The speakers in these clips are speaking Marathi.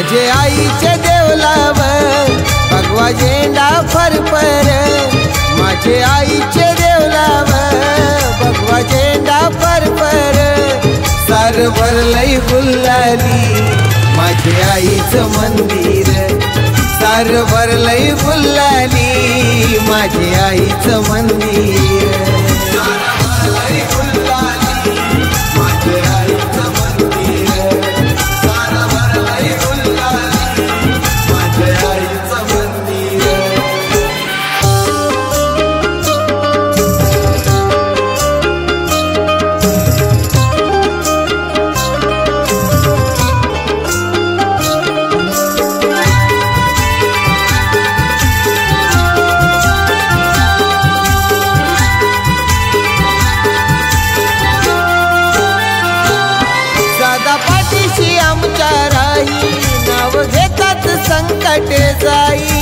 माझे आईचे देवलाव भगवा झेंडा फरफर, माझे आईचे देवलाव भगवा झेंडा फरफर, सार भरलंय गुलाली माझे आईचं मंदिर, सार भरलंय गुलाली माझे आईचं मंदिर। नाव घेतात संकट जाई,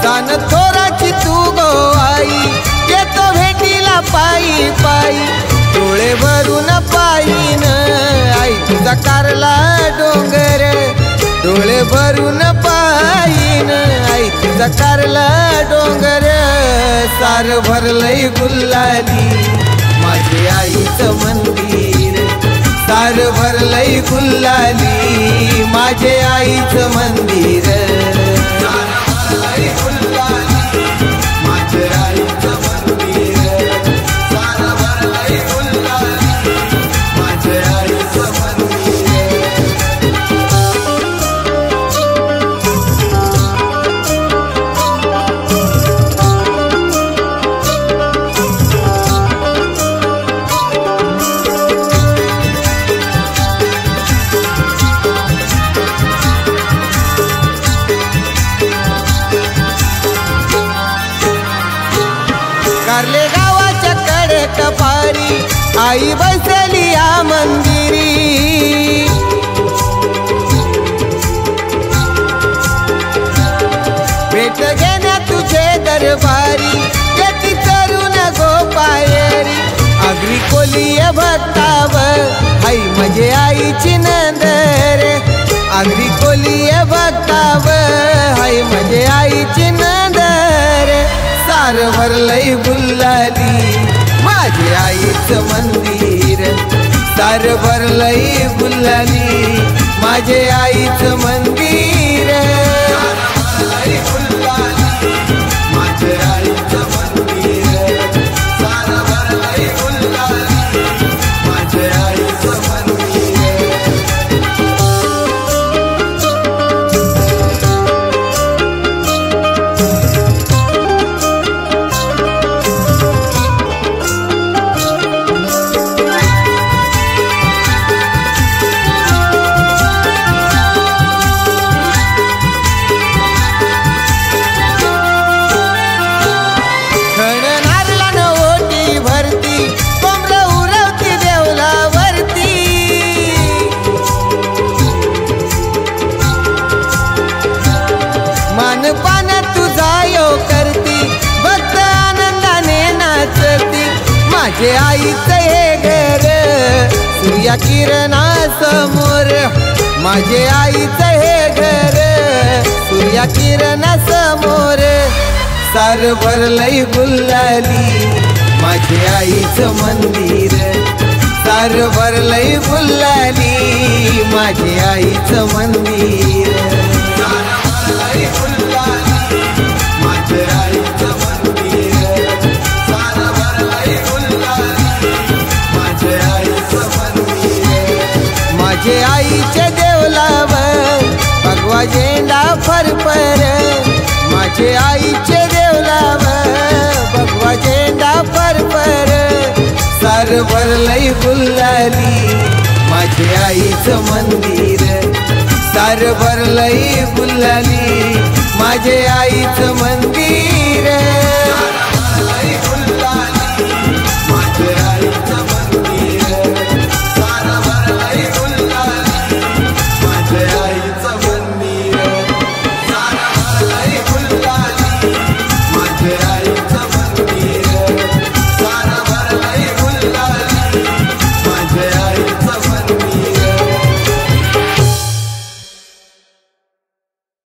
सान थोराची तू गो आई, येतो भेटीला पायी पायी, डोळे भरून पायीन आई तुझा कारला डोंगर, डोळे भरून पायीन आई तुझा कारला डोंगर, सार भरलंय गुलाली माझे आईचं मंदिर, सार भरलंय गुलाली माझे आईचं मंदिर। कारले गावाच्या कडे कपारी आई बसली या मंदिरी, भेट घेण्या तुझे दरबारी, येती तरुण गोपायरी, आगरी कोलीय भक्ताव आई माझे आईची नंदर, आगरी कोलीय भक्ताव आई माझे आईची नंदर, सार भरलंय गुलाली माझे आईचं मंदिर, सार भरलंय गुलाली माझे आईचं मंदिर। पान तुझा यो करती भक्त आनंदाने नाचती, माझे आईचं हे घर सूर्या किरणा समोर, माझे आईचं हे घर सूर्या किरणा समोर, सार भरलंय गुलाली माझे आईचं मंदिर, सार भरलंय गुलाली माझे आईचं मंदिर। माझे आईचे देवलाव भगवा झेंडा फरफर, माझे आईचे देवलाव भगवा झेंडा फरफर, सार भरलंय गुलाली माझे आईचं मंदिर, सार भरलंय गुलाली माझे आईचं मंदिर।